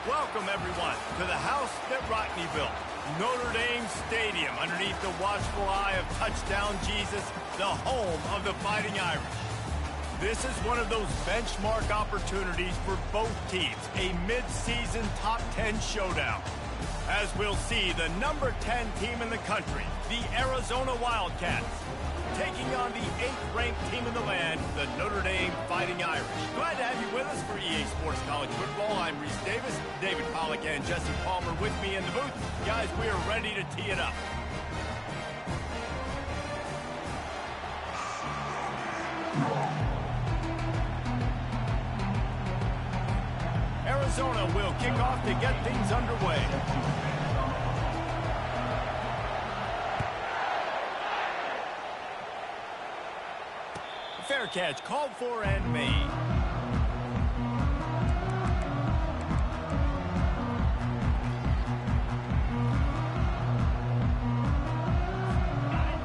Welcome, everyone, to the house that Rockney built, Notre Dame Stadium, underneath the watchful eye of Touchdown Jesus, the home of the Fighting Irish. This is one of those benchmark opportunities for both teams, a mid-season top 10 showdown. As we'll see, the number 10 team in the country, the Arizona Wildcats, taking on the 8th-ranked team in the land, the Notre Dame Fighting Irish. Glad to have you with us for EA Sports College Football. I'm Reese Davis, David Pollack and Jesse Palmer with me in the booth. Guys, we are ready to tee it up. Arizona will kick off to get things underway. Fair catch called for and made.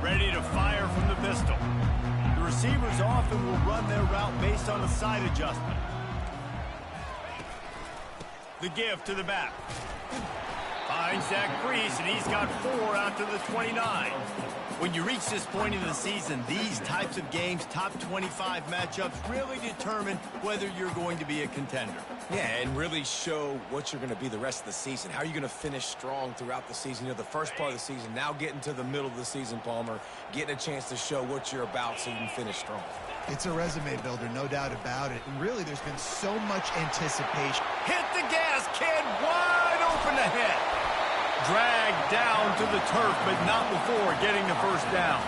Ready to fire from the pistol. The receivers often will run their route based on a side adjustment. The give to the back. Finds that crease, and he's got 4 after the 29. When you reach this point in the season, these types of games, top 25 matchups, really determine whether you're going to be a contender. Yeah, and really show what you're going to be the rest of the season. How are you going to finish strong throughout the season? You know, the first part of the season, now getting to the middle of the season, Palmer, getting a chance to show what you're about so you can finish strong. It's a resume builder, no doubt about it. And really, there's been so much anticipation. Hit the gas, kid, wide open ahead. Dragged down to the turf, but not before getting the first down.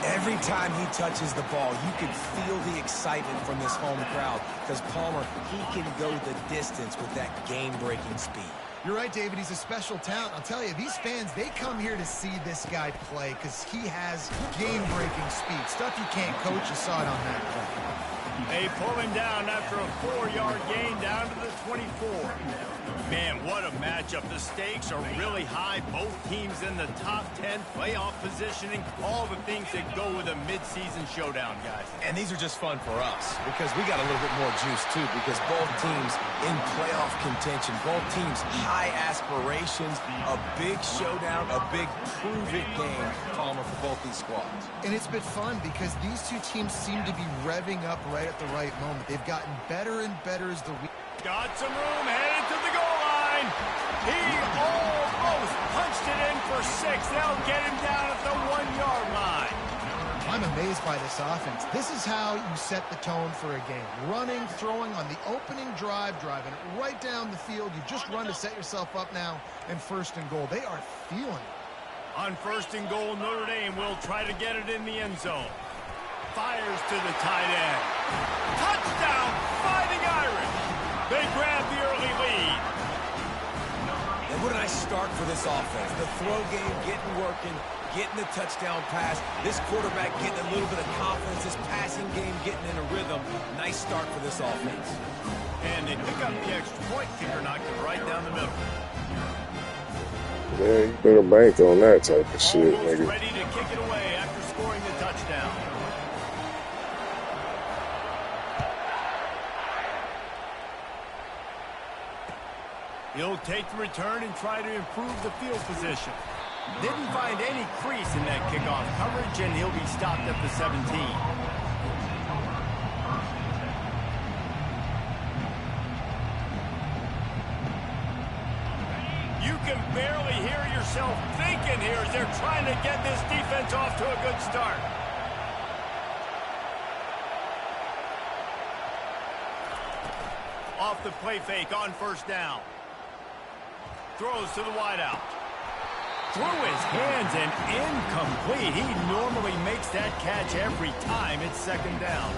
Every time he touches the ball, you can feel the excitement from this home crowd because Palmer, he can go the distance with that game-breaking speed. You're right, David. He's a special talent. I'll tell you, these fans, they come here to see this guy play because he has game-breaking speed. Stuff you can't coach. You saw it on that play. They pull him down after a 4-yard gain down to the 24. Man, what a matchup. The stakes are really high. Both teams in the top 10, playoff positioning, all the things that go with a midseason showdown, guys. And these are just fun for us because we got a little bit more juice, too, because both teams in playoff contention, both teams high aspirations, a big showdown, a big prove-it game, Palmer, for both these squads. And it's been fun because these two teams seem to be revving up right at the right moment. They've gotten better and better as the week. Got some room, headed to the goal line. He almost punched it in for 6. They'll get him down at the 1-yard line. I'm amazed by this offense. This is how you set the tone for a game. Running, throwing on the opening drive, driving it right down the field. You just run to set yourself up now in 1st and goal. They are feeling it. On 1st and goal, Notre Dame will try to get it in the end zone. Fires to the tight end. Touchdown, Fighting Irish. They grab the early lead. And what a nice start for this offense. The throw game getting working, getting the touchdown pass. This quarterback getting a little bit of confidence. This passing game getting in a rhythm. Nice start for this offense. And they pick up the extra point. Kicker knocked it right down the middle. Yeah, you better bank on that type of shit, nigga. Ready to kick it away after scoring the touchdown. He'll take the return and try to improve the field position. Didn't find any crease in that kickoff coverage, and he'll be stopped at the 17. You can barely hear yourself thinking here as they're trying to get this defense off to a good start. Off the play fake on 1st down. Throws to the wideout. Through his hands and incomplete. He normally makes that catch every time it's 2nd down.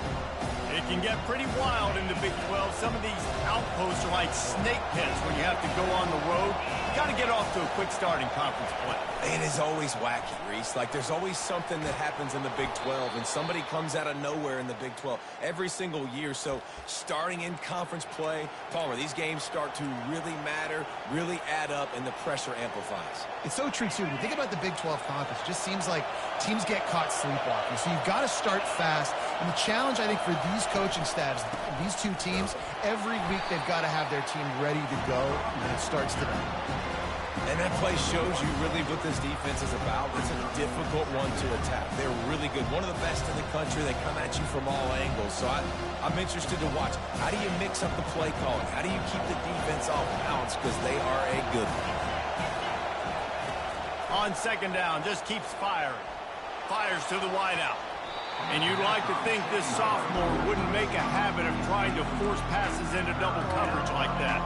It can get pretty wild in the Big 12. Some of these outposts are like snake pits when you have to go on the road. You got to get off to a quick start in conference play. It is always wacky, Reese. Like, there's always something that happens in the Big 12, and somebody comes out of nowhere in the Big 12 every single year. So, starting in conference play, Palmer, these games start to really matter, really add up, and the pressure amplifies. It's so true, too. When you think about the Big 12 conference, it just seems like teams get caught sleepwalking. So, you've got to start fast. And the challenge, I think, for these coaching staffs, these two teams, every week they've got to have their team ready to go, and it starts today. And that play shows you really what this defense is about. It's a difficult one to attack. They're really good. One of the best in the country. They come at you from all angles. So I'm interested to watch. How do you mix up the play calling? How do you keep the defense off balance? Because they are a good one. On second down, just keeps firing. Fires to the wideout. And you'd like to think this sophomore wouldn't make a habit of trying to force passes into double coverage like that.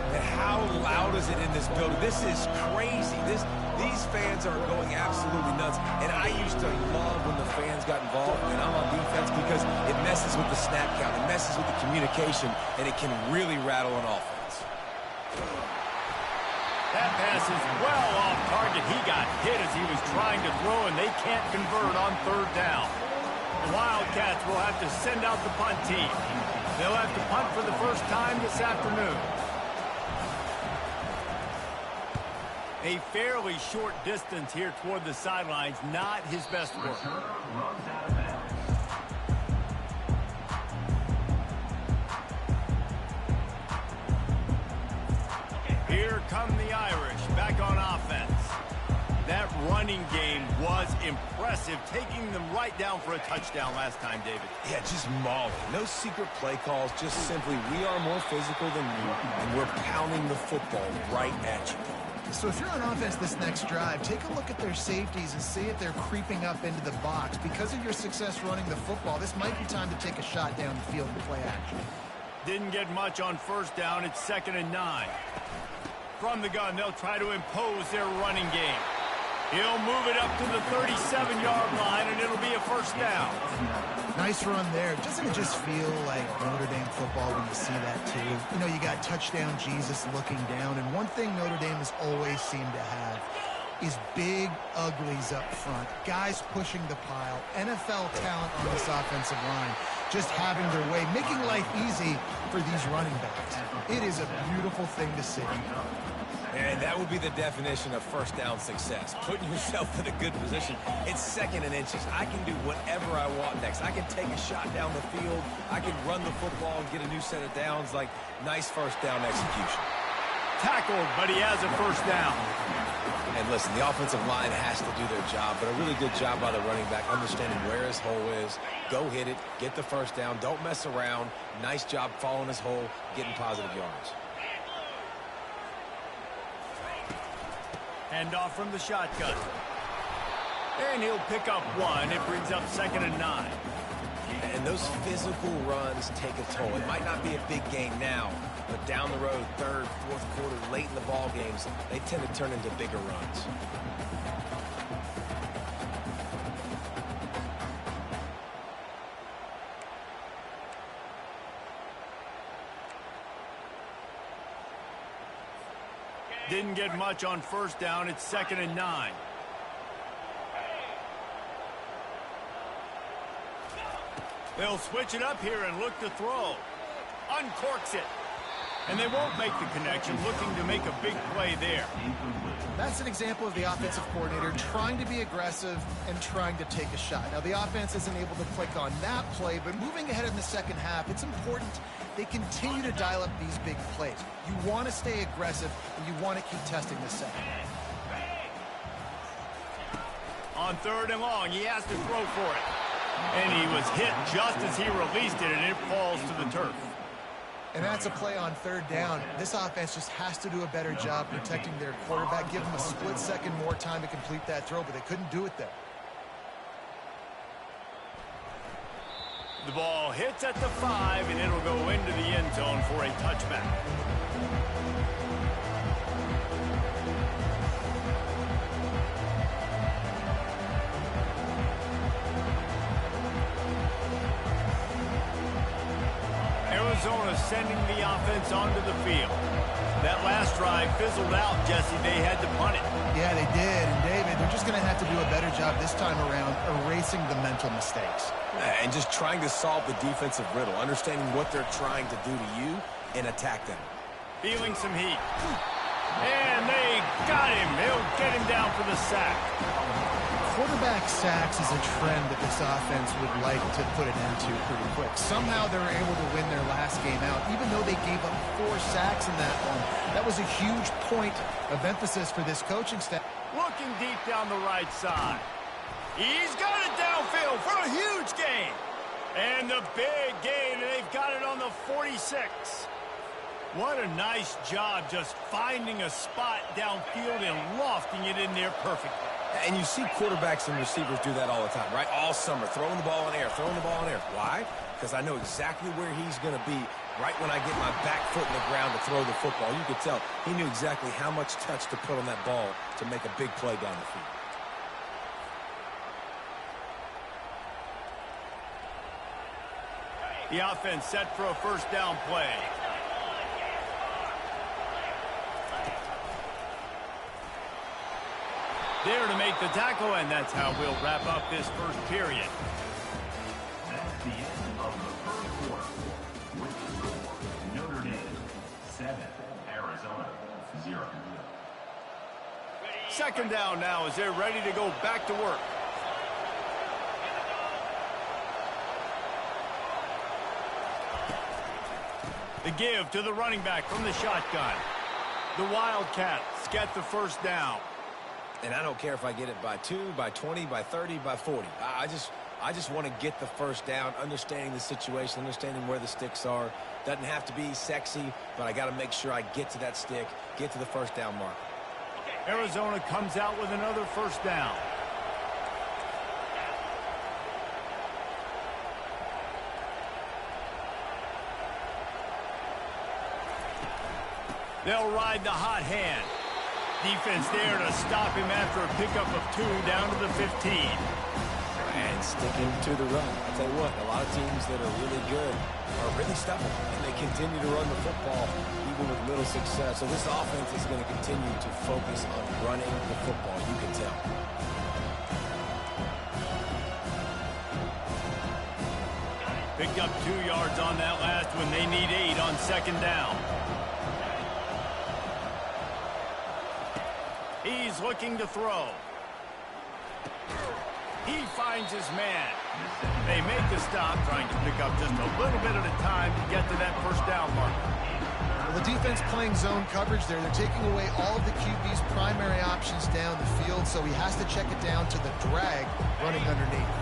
And how loud is it in this building? This is crazy. These fans are going absolutely nuts. And I used to love when the fans got involved, and I'm on defense, because it messes with the snap count. It messes with the communication, and it can really rattle an offense. That pass is well off target. He got hit as he was trying to throw, and they can't convert on third down. The Wildcats will have to send out the punt team. They'll have to punt for the first time this afternoon. A fairly short distance here toward the sidelines, not his best work. Here come the Irish, back on offense. That running game was impressive, taking them right down for a touchdown last time, David. Yeah, just mauling. No secret play calls, just simply, we are more physical than you, and we're pounding the football right at you. So if you're on offense this next drive, take a look at their safeties and see if they're creeping up into the box. Because of your success running the football, this might be time to take a shot down the field and play action. Didn't get much on first down. It's 2nd and 9. From the gun, they'll try to impose their running game. He'll move it up to the 37-yard line, and it'll be a first down. Nice run there. Doesn't it just feel like Notre Dame football when you see that, too? You know, you got touchdown Jesus looking down, and one thing Notre Dame has always seemed to have is big uglies up front. Guys pushing the pile. NFL talent on this offensive line. Just having their way, making life easy for these running backs. It is a beautiful thing to see. And that would be the definition of first down success. Putting yourself in a good position. It's 2nd and inches. I can do whatever I want next. I can take a shot down the field. I can run the football and get a new set of downs. Like, nice first down execution. Tackled, but he has a first down. And listen, the offensive line has to do their job, but a really good job by the running back, understanding where his hole is. Go hit it, get the first down, don't mess around. Nice job following his hole, getting positive yards. Hand off from the shotgun. And he'll pick up one. It brings up 2nd and 9. And those physical runs take a toll. It might not be a big game now, but down the road, 3rd, 4th quarter, late in the ball games, they tend to turn into bigger runs. Didn't get much on first down. It's 2nd and 9. They'll switch it up here and look to throw. Uncorks it. And they won't make the connection, looking to make a big play there. That's an example of the offensive coordinator trying to be aggressive and trying to take a shot. Now, the offense isn't able to click on that play, but moving ahead in the second half, it's important they continue to dial up these big plays. You want to stay aggressive, and you want to keep testing the second. On 3rd and long, he has to throw for it. And he was hit just as he released it, and it falls to the turf. And that's a play on 3rd down. This offense just has to do a better job protecting their quarterback, give them a split second more time to complete that throw, but they couldn't do it there. The ball hits at the 5, and it'll go into the end zone for a touchback. Arizona sending the offense onto the field. That last drive fizzled out, Jesse. They had to punt it. Yeah, they did. And, David, they're just going to have to do a better job this time around erasing the mental mistakes. And just trying to solve the defensive riddle, understanding what they're trying to do to you and attack them. Feeling some heat. And they got him. They'll get him down for the sack. Quarterback sacks is a trend that this offense would like to put an end to pretty quick. Somehow they were able to win their last game out, even though they gave up 4 sacks in that one. That was a huge point of emphasis for this coaching staff. Looking deep down the right side. He's got it downfield for a huge gain. And the big gain, and they've got it on the 46. What a nice job just finding a spot downfield and lofting it in there perfectly. And you see quarterbacks and receivers do that all the time, right? All summer, throwing the ball in the air, throwing the ball in the air. Why? Because I know exactly where he's going to be right when I get my back foot in the ground to throw the football. You could tell he knew exactly how much touch to put on that ball to make a big play down the field. The offense set for a first down play. There to make the tackle, and that's how we'll wrap up this first period. That's the end of the first quarter. With the score, Notre Dame 7, Arizona 0. Second down now as they're ready to go back to work. The give to the running back from the shotgun. The Wildcats get the first down. And I don't care if I get it by 2, by 20, by 30, by 40. I just want to get the first down, understanding the situation, understanding where the sticks are. Doesn't have to be sexy, but I got to make sure I get to that stick, get to the first down mark. Arizona comes out with another first down. They'll ride the hot hand. Defense there to stop him after a pickup of 2 down to the 15. And sticking to the run. I'll tell you what, a lot of teams that are really good are really stubborn, and they continue to run the football even with little success. So this offense is going to continue to focus on running the football, you can tell. Picked up 2 yards on that last one. They need 8 on second down. He's looking to throw. He finds his man. They make the stop, trying to pick up just a little bit at a time to get to that first down mark. Well, the defense playing zone coverage there. They're taking away all of the QB's primary options down the field, so he has to check it down to the drag running underneath.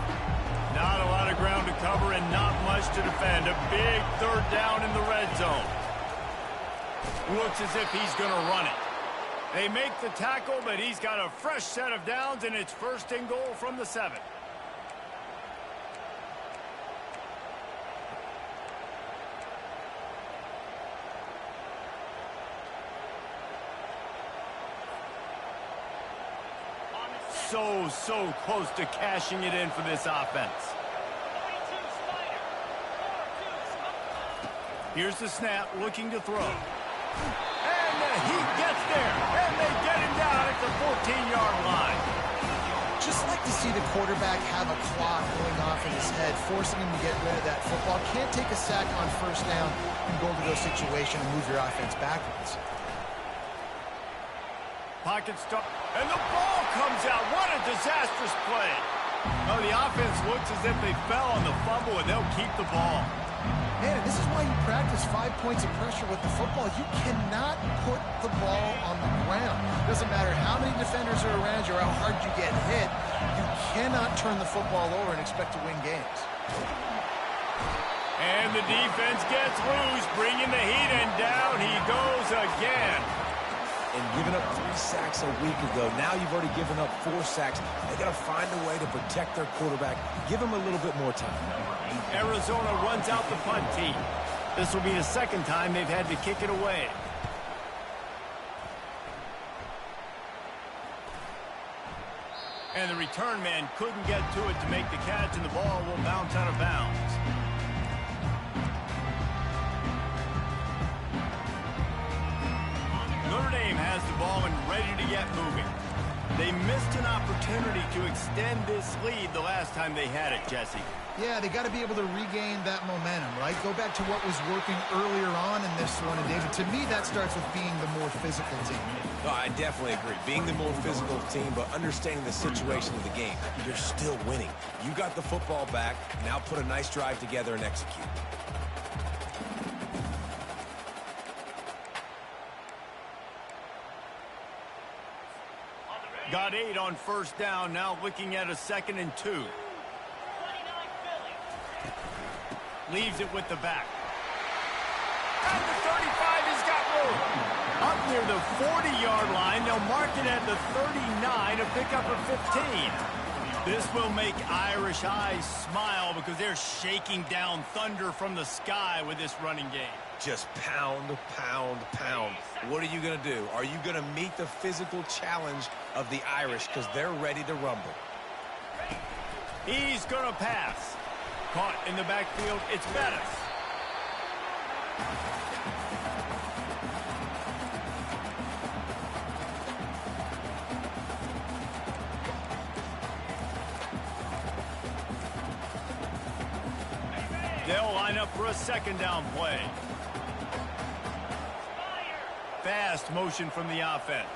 Not a lot of ground to cover and not much to defend. A big third down in the red zone. Looks as if he's going to run it. They make the tackle, but he's got a fresh set of downs, and it's first and goal from the 7. So close to cashing it in for this offense. Here's the snap, looking to throw. And he gets there, and they get him down at the 14-yard line. Just like to see the quarterback have a clock going off in his head, forcing him to get rid of that football. Can't take a sack on first down and goal-to-go situation and move your offense backwards. Pocket stop, and the ball comes out. What a disastrous play. Oh, the offense looks as if they fell on the fumble, and they'll keep the ball. Man, and this is why you practice 5 points of pressure with the football. You cannot put the ball on the ground. Doesn't matter how many defenders are around you or how hard you get hit. You cannot turn the football over and expect to win games. And the defense gets loose, bringing the heat, and down he goes again. And giving up 3 sacks a week ago. Now you've already given up 4 sacks. They got to find a way to protect their quarterback. Give him a little bit more time. Arizona runs out the punt team. This will be the second time they've had to kick it away. And the return man couldn't get to it to make the catch, and the ball will bounce out of bounds. Notre Dame has the ball and ready to get moving. They missed an opportunity to extend this lead the last time they had it, Jesse. Yeah, they got to be able to regain that momentum, right? Go back to what was working earlier on in this one. And, David, to me, that starts with being the more physical team. Oh, I definitely agree. Being the more physical team, but understanding the situation of the game. You're still winning. You got the football back. Now put a nice drive together and execute. Got 8 on first down, now looking at a 2nd and 2. Leaves it with the back. At the 35, he's got room. Up near the 40-yard line, they'll mark it at the 39, a pickup of 15. This will make Irish eyes smile because they're shaking down thunder from the sky with this running game. Just pound, pound, pound. What are you going to do? Are you going to meet the physical challenge of the Irish because they're ready to rumble? He's going to pass. Caught in the backfield, it's Bettis. They'll line up for a 2nd down play. Fast motion from the offense.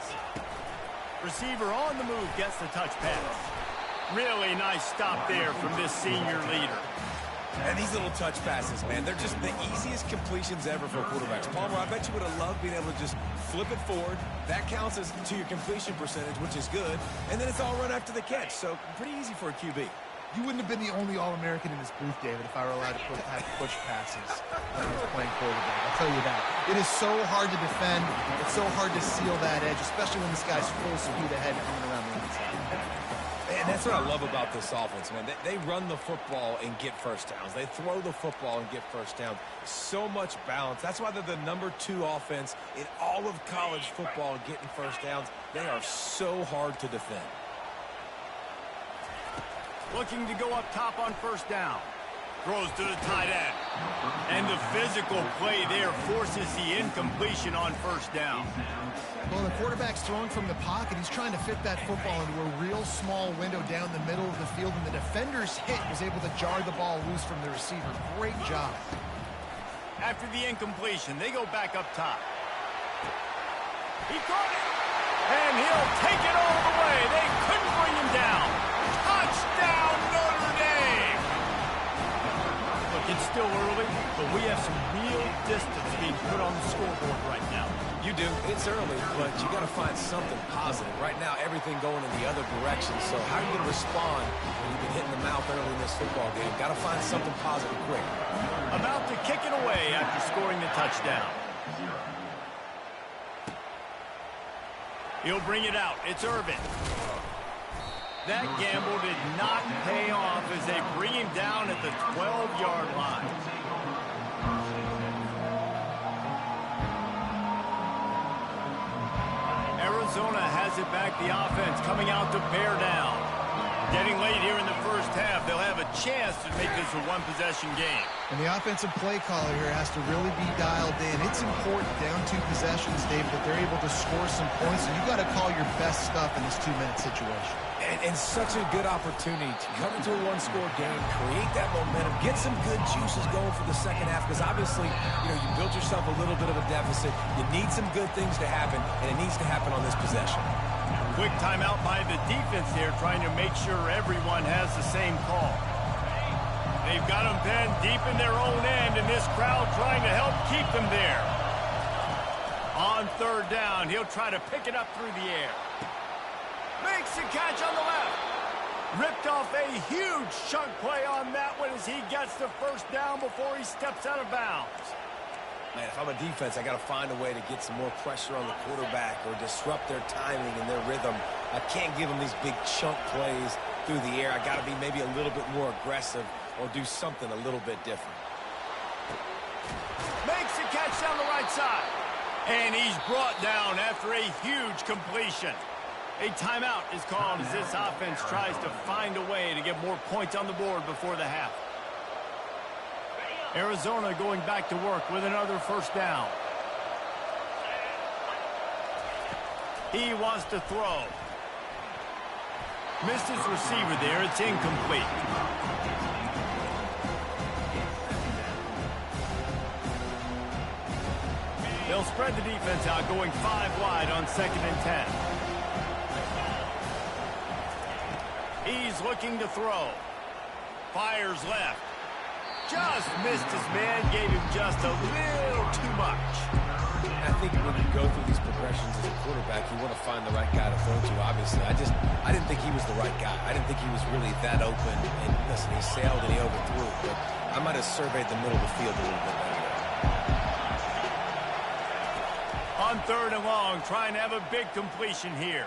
Receiver on the move gets the touch pass. Really nice stop there from this senior leader. And these little touch passes, man, they're just the easiest completions ever for quarterbacks. Palmer, I bet you would have loved being able to just flip it forward. That counts as to your completion percentage, which is good. And then it's all run after the catch, so pretty easy for a QB. You wouldn't have been the only All-American in this booth, David, if I were allowed to have push passes when I was playing quarterback. I'll tell you that. It is so hard to defend. It's so hard to seal that edge, especially when this guy's full speed ahead coming around the inside. And that's what I love about this offense, man. They run the football and get first downs. They throw the football and get first downs. So much balance. That's why they're the #2 offense in all of college football getting first downs. They are so hard to defend. Looking to go up top on first down. Throws to the tight end. And the physical play there forces the incompletion on first down. Well, the quarterback's throwing from the pocket. He's trying to fit that football into a real small window down the middle of the field, and the defender's hit was able to jar the ball loose from the receiver. Great job. After the incompletion, they go back up top. He caught it. And he'll take it all the way. They couldn't bring him down. Touchdown, Notre Dame! Look, it's still early, but we have some real distance being put on the scoreboard right now. You do. It's early, but you got to find something positive. Right now, everything going in the other direction. So how are you going to respond when you've been hitting the mouth early in this football game? Got to find something positive quick. About to kick it away after scoring the touchdown. He'll bring it out. It's Irvin. That gamble did not pay off as they bring him down at the 12-yard line. Arizona has it back. The offense coming out to bear down. Getting late here in the first half, they'll have a chance to make this a one-possession game. And the offensive play caller here has to really be dialed in. It's important down 2 possessions, David, that they're able to score some points. So you got to call your best stuff in this 2-minute situation. And such a good opportunity to come into a one-score game, create that momentum, get some good juices going for the second half, because obviously, you built yourself a little bit of a deficit. You need some good things to happen, and it needs to happen on this possession. Quick timeout by the defense there, trying to make sure everyone has the same call. They've got them pinned deep in their own end, and this crowd trying to help keep them there. On third down, he'll try to pick it up through the air. Makes the catch on the left. Ripped off a huge chunk play on that one as he gets the first down before he steps out of bounds. Man, if I'm a defense, I got to find a way to get some more pressure on the quarterback or disrupt their timing and their rhythm. I can't give them these big chunk plays through the air. I got to be maybe a little bit more aggressive or do something a little bit different. Makes the catch down the right side. And he's brought down after a huge completion. A timeout is called as this offense tries to find a way to get more points on the board before the half. Arizona going back to work with another first down. He wants to throw. Missed his receiver there. It's incomplete. They'll spread the defense out, going 5 wide on 2nd and 10. He's looking to throw. Fires left. Just missed his man, gave him just a little too much. I think when you go through these progressions as a quarterback, you want to find the right guy to throw to, obviously. I didn't think he was the right guy. I didn't think he was really that open. And listen, he sailed and he overthrew it, but I might have surveyed the middle of the field a little bit better. On 3rd and long, trying to have a big completion here.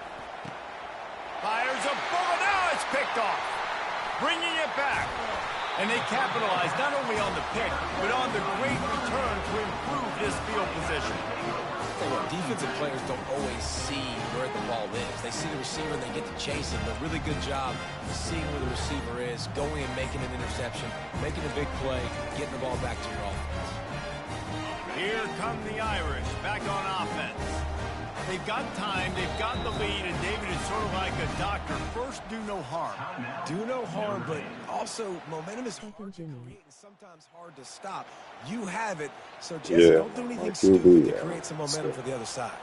Fires a bullet. Now it's picked off. Bringing it back. And they capitalize not only on the pick, but on the great return to improve this field position. Tell you what, defensive players don't always see where the ball is. They see the receiver and they get to chase him. A really good job of seeing where the receiver is, going and making an interception, making a big play, getting the ball back to your offense. Here come the Irish, back on offense. They've got time, they've got the lead, and David is sort of like a doctor. First, do no harm. Do no harm, but also momentum is hard to create and sometimes hard to stop. You have it, so just don't do anything stupid to create some momentum for the other side.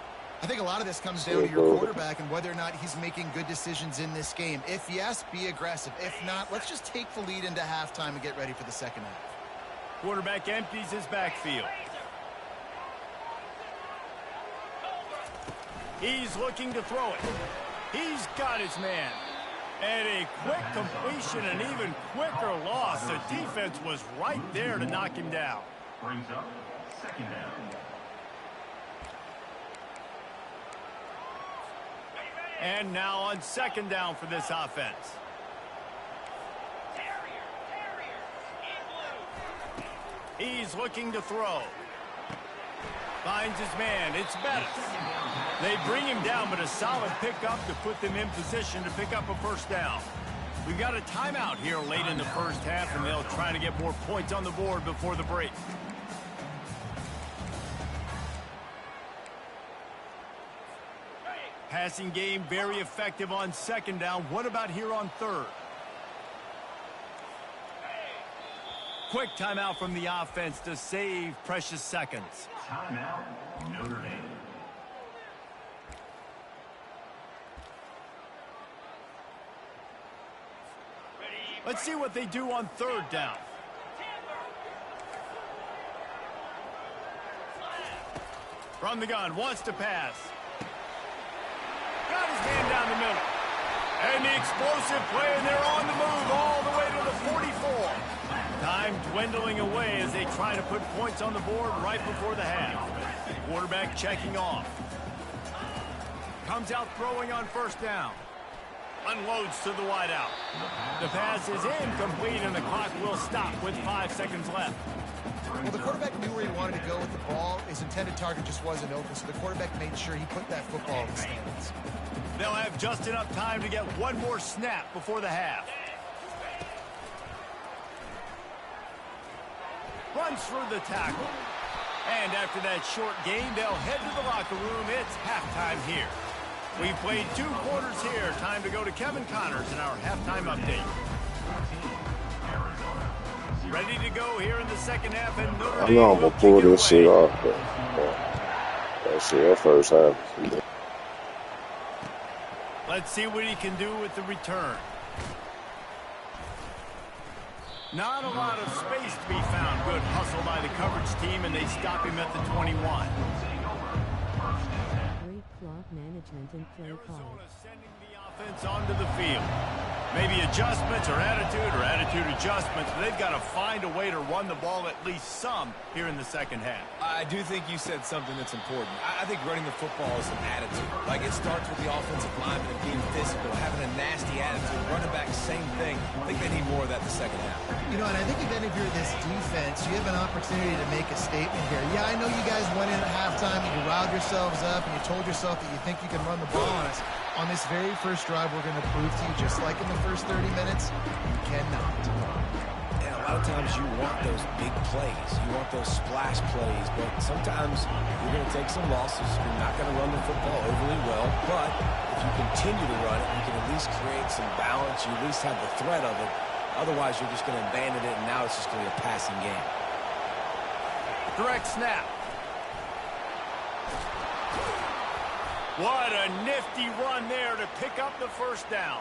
I think a lot of this comes down to your quarterback and whether or not he's making good decisions in this game. If yes, be aggressive. If not, let's just take the lead into halftime and get ready for the second half. Quarterback empties his backfield. He's looking to throw it. He's got his man. And a quick completion, an even quicker loss. The defense was right there to knock him down. Brings up 2nd down. And now on 2nd down for this offense. He's looking to throw. Finds his man. It's Bettis. They bring him down, but a solid pickup to put them in position to pick up a 1st down. We've got a timeout here late in the 1st half, and they'll try to get more points on the board before the break. Passing game very effective on 2nd down. What about here on 3rd? Quick timeout from the offense to save precious seconds. Timeout, Notre Dame. Let's see what they do on 3rd down. From the gun, wants to pass. Got his man down the middle. And the explosive play, and they're on the move all the way to the 44. Time dwindling away as they try to put points on the board right before the half. Quarterback checking off. Comes out throwing on 1st down. Unloads to the wideout. The pass is incomplete, and the clock will stop with 5 seconds left. Well, the quarterback knew where he wanted to go with the ball. His intended target just wasn't open, so the quarterback made sure he put that football in the stands. They'll have just enough time to get one more snap before the half. Runs through the tackle. And after that short gain, they'll head to the locker room. It's halftime here. We've played 2 quarters here. Time to go to Kevin Connors in our halftime update. Ready to go here in the 2nd half, and Notre Dame I know I'm will gonna pull kick it this shit away. off, but that's that 1st half. Let's see what he can do with the return. Not a lot of space to be found. Good hustle by the coverage team, and they stop him at the 21. Great clock management and play call. Arizona sending the offense onto the field. Maybe adjustments or attitude adjustments, but they've got to find a way to run the ball at least some here in the 2nd half. I do think you said something that's important. I think running the football is an attitude. Like, it starts with the offensive lineman and being physical, having a nasty attitude. Running back, same thing. I think they need more of that in the 2nd half. You know, and I think again, if you're this defense, you have an opportunity to make a statement here. Yeah, I know you guys went in at halftime and you riled yourselves up and you told yourself that you think you can run the ball on us. On this very first drive, we're going to prove to you, just like in the first 30 minutes, you cannot. And a lot of times you want those big plays. You want those splash plays, but sometimes you're going to take some losses. You're not going to run the football overly well, but if you can continue to run it, you can at least create some balance. You at least have the threat of it. Otherwise, you're just going to abandon it, and now it's just going to be a passing game. Direct snap. What a nifty run there to pick up the first down.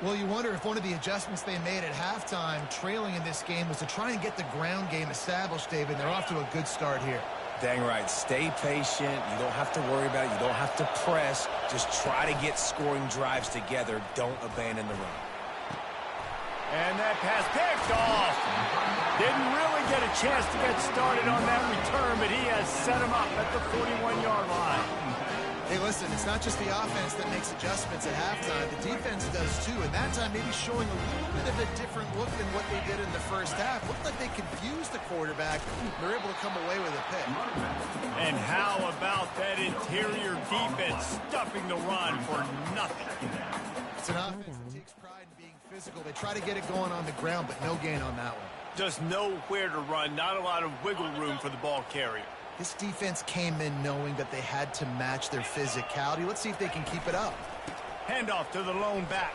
Well, you wonder if one of the adjustments they made at halftime, trailing in this game, was to try and get the ground game established, David. They're off to a good start here. Dang right. Stay patient. You don't have to worry about it. You don't have to press. Just try to get scoring drives together. Don't abandon the run. And that pass picked off. Didn't really get a chance to get started on that return, but he has set him up at the 41-yard line. Hey, listen, it's not just the offense that makes adjustments at halftime. The defense does too, and that time maybe showing a little bit of a different look than what they did in the first half. Looked like they confused the quarterback. They're able to come away with a pick. And how about that interior defense stuffing the run for nothing? It's an offense that takes pride in being physical. They try to get it going on the ground, but no gain on that one. Just nowhere to run, not a lot of wiggle room for the ball carrier. This defense came in knowing that they had to match their physicality. Let's see if they can keep it up. Handoff to the lone back.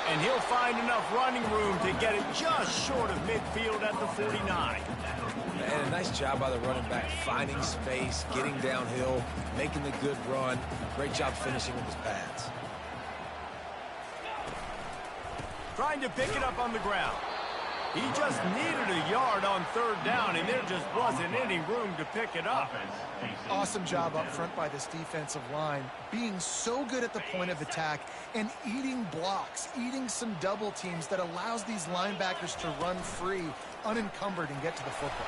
And he'll find enough running room to get it just short of midfield at the 49. And a nice job by the running back, finding space, getting downhill, making the good run. Great job finishing with his pads. Trying to pick it up on the ground. He just needed a yard on third down, and there just wasn't any room to pick it up. Awesome job up front by this defensive line, being so good at the point of attack and eating blocks, eating some double teams that allows these linebackers to run free, unencumbered, and get to the football.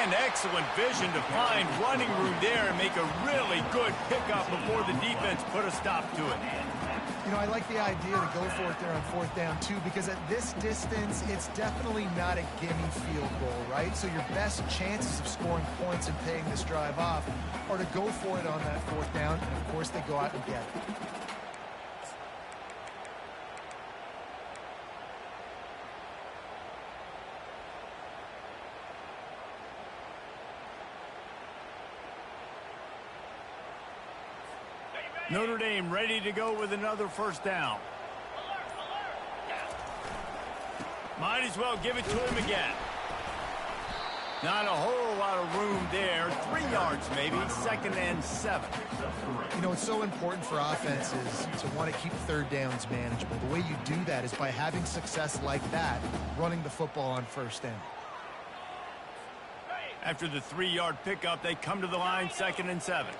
And excellent vision to find running room there and make a really good pickup before the defense put a stop to it. You know, I like the idea to go for it there on fourth down, too, because at this distance, it's definitely not a gimme field goal, right? So your best chances of scoring points and paying this drive off are to go for it on that fourth down, and, of course, they go out and get it. Notre Dame ready to go with another first down. Might as well give it to him again. Not a whole lot of room there. 3 yards maybe, 2nd and 7. You know, it's so important for offenses to want to keep third downs manageable. The way you do that is by having success like that, running the football on first down. After the 3-yard pickup, they come to the line, 2nd and 7.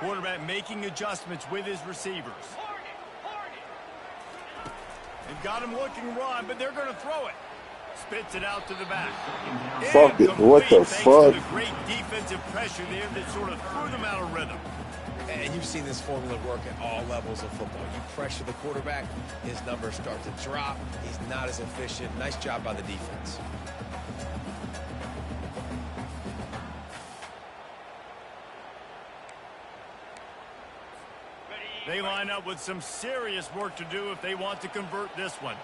Quarterback making adjustments with his receivers. They've got him looking run, but they're going to throw it. Spits it out to the back. Fuck it. What the fuck? The great defensive pressure there that sort of threw them out of rhythm. And you've seen this formula work at all levels of football. You pressure the quarterback, his numbers start to drop. He's not as efficient. Nice job by the defense. They line up with some serious work to do if they want to convert this one.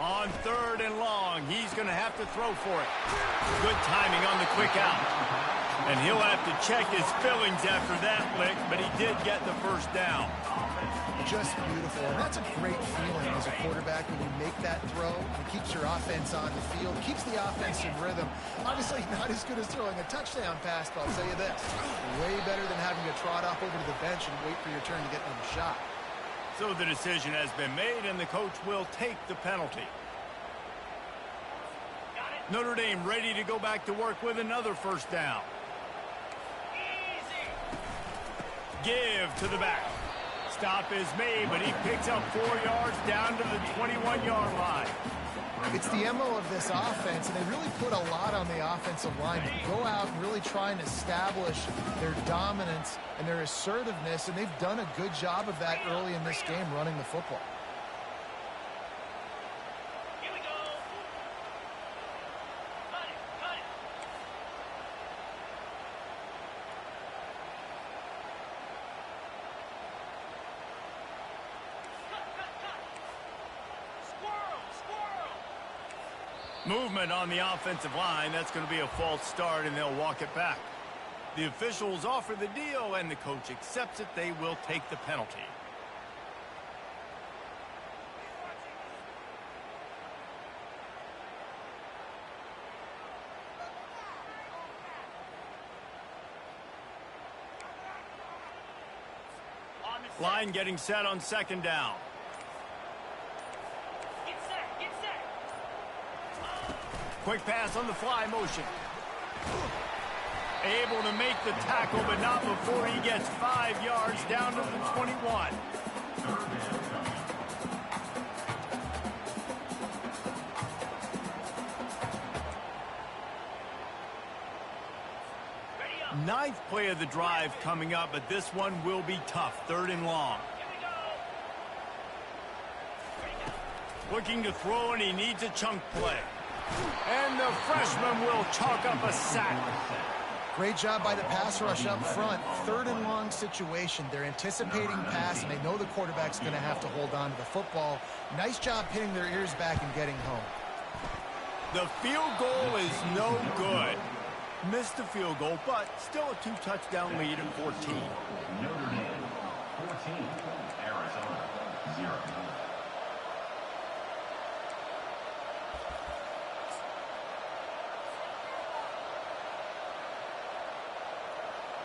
On 3rd and long, he's going to have to throw for it. Good timing on the quick out. And he'll have to check his fillings after that lick, but he did get the first down. Just beautiful, and that's a great feeling as a quarterback when you make that throw. It keeps your offense on the field, keeps the offense in rhythm. Obviously not as good as throwing a touchdown pass, but I'll tell you this, way better than having to trot off over to the bench and wait for your turn to get another shot. So the decision has been made, and the coach will take the penalty. Notre Dame ready to go back to work with another first down. Give to the back. Stop is made, but he picks up 4 yards down to the 21-yard line. It's the MO of this offense, and they really put a lot on the offensive line to go out and really try and establish their dominance and their assertiveness, and they've done a good job of that early in this game running the football. Movement on the offensive line. That's going to be a false start, and they'll walk it back. The officials offer the deal, and the coach accepts it. They will take the penalty. Line getting set on second down. Quick pass on the fly motion. Able to make the tackle, but not before he gets 5 yards down to the 21. Ninth play of the drive coming up, but this one will be tough. 3rd and long. Looking to throw, and he needs a chunk play. And the freshman will chalk up a sack. Great job by the pass rush up front. 3rd and long situation. They're anticipating pass, and they know the quarterback's going to have to hold on to the football. Nice job pinning their ears back and getting home. The field goal is no good. Missed the field goal, but still a 2-touchdown lead at 14. Notre Dame 14, Arizona 0.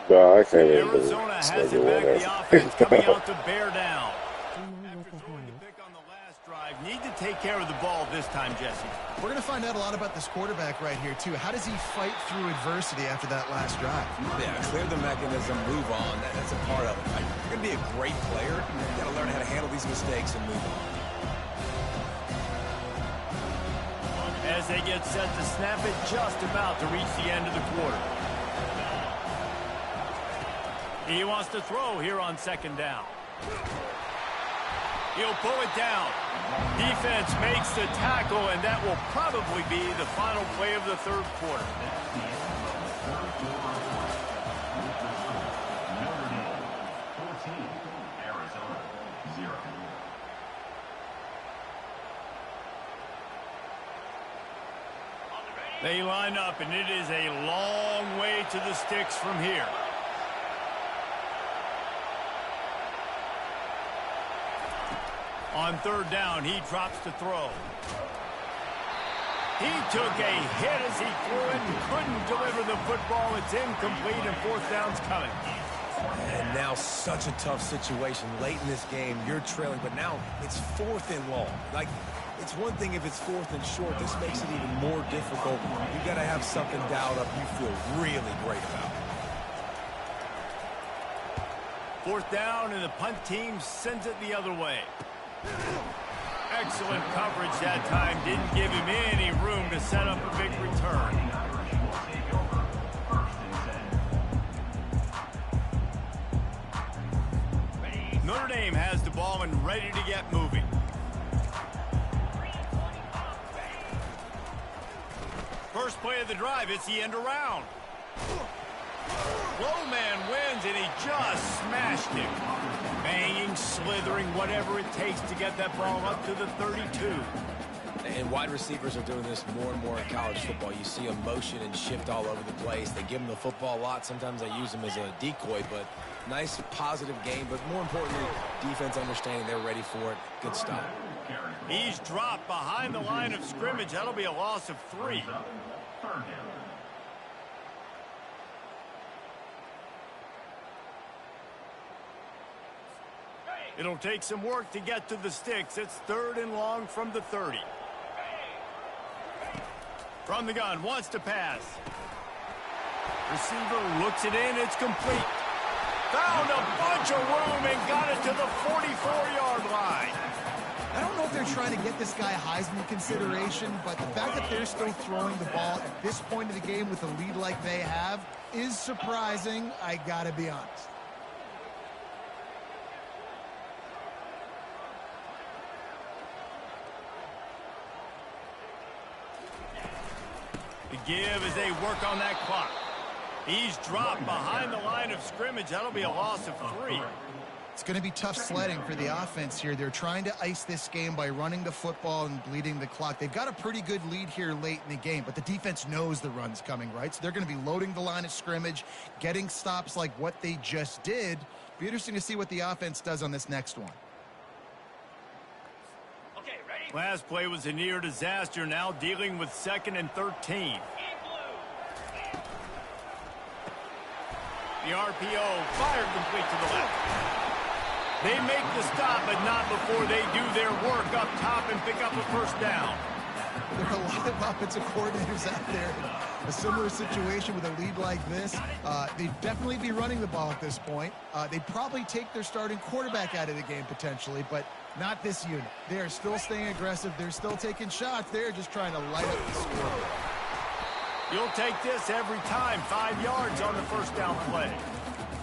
No, I can't even believe Arizona it's has gonna it be back. one The offense coming out to bear down. Now with After the throwing the high. pick on the last drive, need to take care of the ball this time, Jesse. We're going to find out a lot about this quarterback right here, too. How does he fight through adversity after that last drive? Yeah, clear the mechanism, move on. That's a part of it. Right? You're going to be a great player. You got to learn how to handle these mistakes and move on. As they get set to snap it, just about to reach the end of the quarter. He wants to throw here on second down. He'll pull it down. Defense makes the tackle, and that will probably be the final play of the 3rd quarter. Notre Dame 14, Arizona 0. They line up, and it is a long way to the sticks from here. On 3rd down, he drops to throw. He took a hit as he threw it and couldn't deliver the football. It's incomplete, and 4th down's coming. And now such a tough situation. Late in this game, you're trailing, but now it's 4th and long. Like, it's one thing if it's 4th and short. This makes it even more difficult. You got to have something dialed up you feel really great about. 4th down, and the punt team sends it the other way. Excellent coverage that time. Didn't give him any room to set up a big return. Notre Dame has the ball and ready to get moving. First play of the drive, it's the end around. Low man wins, and he just smashed him. Banging, slithering, whatever it takes to get that ball up to the 32. And wide receivers are doing this more and more in college football. You see them motion and shift all over the place. They give them the football a lot. Sometimes they use them as a decoy, but nice, positive game. But more importantly, defense understanding they're ready for it. Good stop. He's dropped behind the line of scrimmage. That'll be a loss of 3. 3rd down. It'll take some work to get to the sticks. It's 3rd and long from the 30. From the gun, wants to pass. Receiver looks it in. It's complete. Found a bunch of room and got it to the 44-yard line. I don't know if they're trying to get this guy Heisman consideration, but the fact that they're still throwing the ball at this point of the game with a lead like they have is surprising, I gotta be honest. The give as they work on that clock. He's dropped behind the line of scrimmage. That'll be a loss of 3. It's going to be tough sledding for the offense here. They're trying to ice this game by running the football and bleeding the clock. They've got a pretty good lead here late in the game, but the defense knows the run's coming, right? So they're going to be loading the line of scrimmage, getting stops like what they just did. Be interesting to see what the offense does on this next one. Last play was a near disaster, now dealing with 2nd and 13. The RPO fired complete to the left. They make the stop, but not before they do their work up top and pick up a first down. There are a lot of offensive coordinators out there in a similar situation with a lead like this. They'd definitely be running the ball at this point. They'd probably take their starting quarterback out of the game potentially, but not this unit. They are still staying aggressive. They're still taking shots. They're just trying to light up the score. You'll take this every time. 5 yards on the first down play.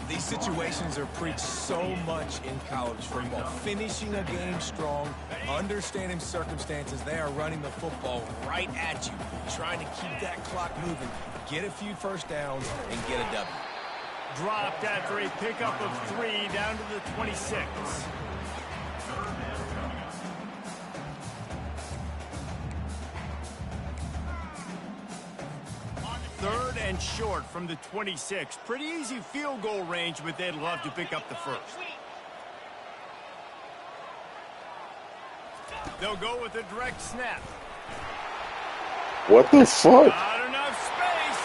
These situations are preached so much in college football. Finishing a game strong, understanding circumstances. They are running the football right at you, trying to keep that clock moving, get a few first downs, and get a W. Dropped after a pickup of 3 down to the 26. Third and short from the 26. Pretty easy field goal range, but they'd love to pick up the first. They'll go with a direct snap. What the fuck? Not enough space.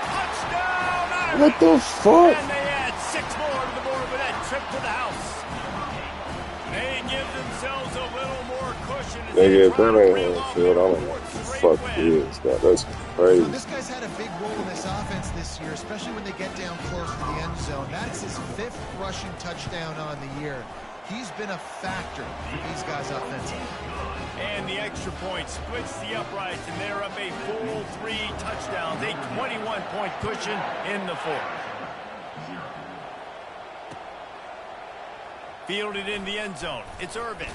Touchdown, Irish. What the fuck? And they add 6 more to the board with that trip to the house. They give themselves a little more cushion. Nigga, if that ain't home field, I don't know what the fuck it is, God. That's crazy. So this guy's had a big role in this offense this year, especially when they get down close to the end zone. That's his 5th rushing touchdown on the year. He's been a factor for these guys offensively. And the extra point splits the uprights, and they're up a full 3 touchdowns, a 21-point cushion in the 4th. Fielded in the end zone. It's Irvin.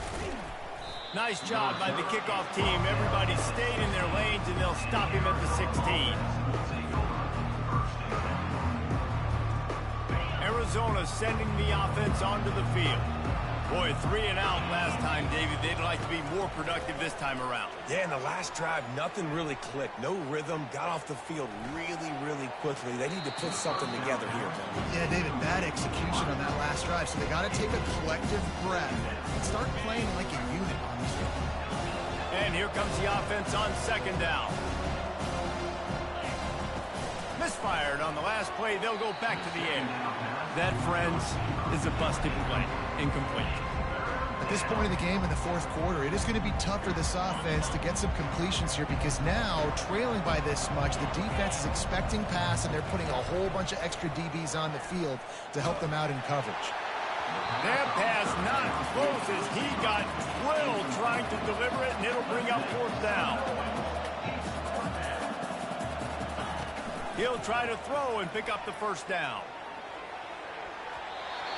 Nice job by the kickoff team. Everybody stayed in their lanes, and they'll stop him at the 16. Arizona sending the offense onto the field. Boy, 3 and out last time, David. They'd like to be more productive this time around. Yeah, in the last drive, nothing really clicked. No rhythm. Got off the field really, really quickly. They need to put something together here, Tony. Yeah, David, bad execution on that last drive. So they got to take a collective breath and start playing like a unit on this field. And here comes the offense on 2nd down. Misfired on the last play. They'll go back to the air. That, friends, is a busted play. Incomplete. At this point of the game in the 4th quarter, it is going to be tough for this offense to get some completions here because now, trailing by this much, the defense is expecting pass, and they're putting a whole bunch of extra DBs on the field to help them out in coverage. That pass not close as he got drilled trying to deliver it, and it'll bring up 4th down. He'll try to throw and pick up the first down.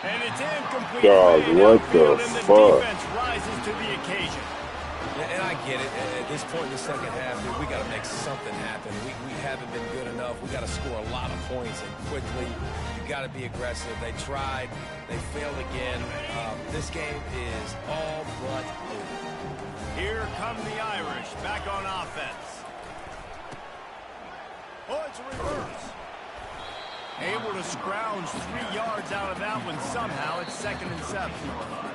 And it's incomplete. Dog, what the fuck? Defense rises to the occasion. And I get it. At this point in the second half, dude, we got to make something happen. We haven't been good enough. We got to score a lot of points and quickly. You got to be aggressive. They tried. They failed again. This game is all but over. Here come the Irish back on offense. Oh, it's a reverse. Able to scrounge 3 yards out of that one somehow. It's 2nd and 7.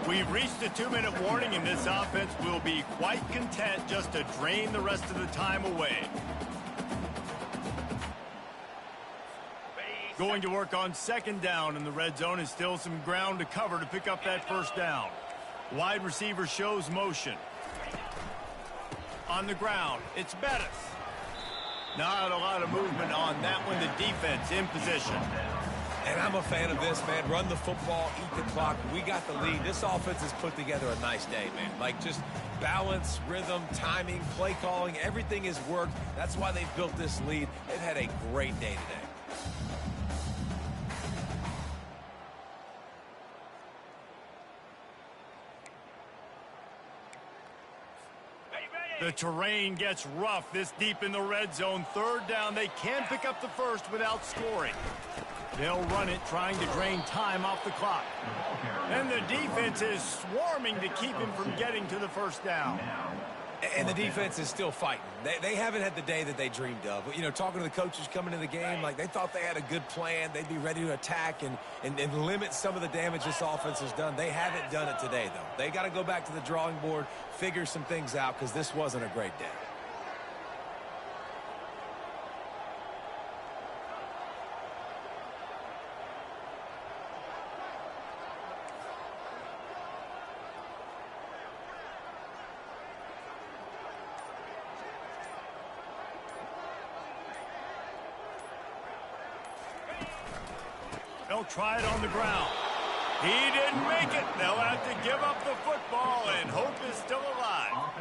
We've reached a 2-minute warning, and this offense will be quite content just to drain the rest of the time away. Going to work on 2nd down in the red zone, and still some ground to cover to pick up that first down. Wide receiver shows motion. On the ground, it's Bettis. Not a lot of movement on that one. The defense in position. And I'm a fan of this, man. Run the football, eat the clock. We got the lead. This offense has put together a nice day, man. Like, just balance, rhythm, timing, play calling, everything has worked. That's why they've built this lead. They've had a great day today. The terrain gets rough this deep in the red zone. 3rd down. They can pick up the first without scoring. They'll run it, trying to drain time off the clock. And the defense is swarming to keep him from getting to the first down. And the defense is still fighting. They haven't had the day that they dreamed of. You know, talking to the coaches coming into the game, like they thought they had a good plan. They'd be ready to attack and limit some of the damage this offense has done. They haven't done it today, though. They got to go back to the drawing board, figure some things out, because this wasn't a great day. They'll try it on the ground. He didn't make it. They'll have to give up the football, and hope is still alive.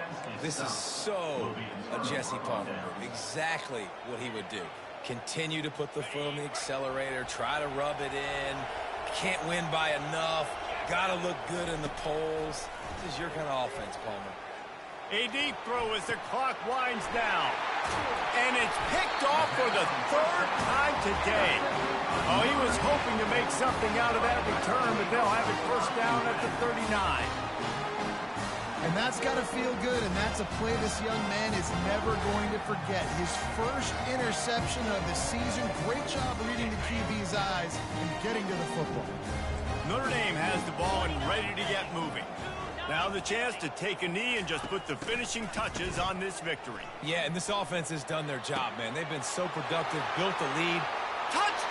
This is so a Jesse Palmer move. Exactly what he would do. Continue to put the foot on the accelerator, try to rub it in. Can't win by enough. Got to look good in the polls. This is your kind of offense, Palmer. A deep throw as the clock winds down. And it's picked off for the third time today. Oh, he was hoping to make something out of that return, but they'll have it first down at the 39. And that's got to feel good, and that's a play this young man is never going to forget. His first interception of the season. Great job reading the QB's eyes and getting to the football. Notre Dame has the ball and ready to get moving. Now the chance to take a knee and just put the finishing touches on this victory. Yeah, and this offense has done their job, man. They've been so productive, built the lead. Touchdown!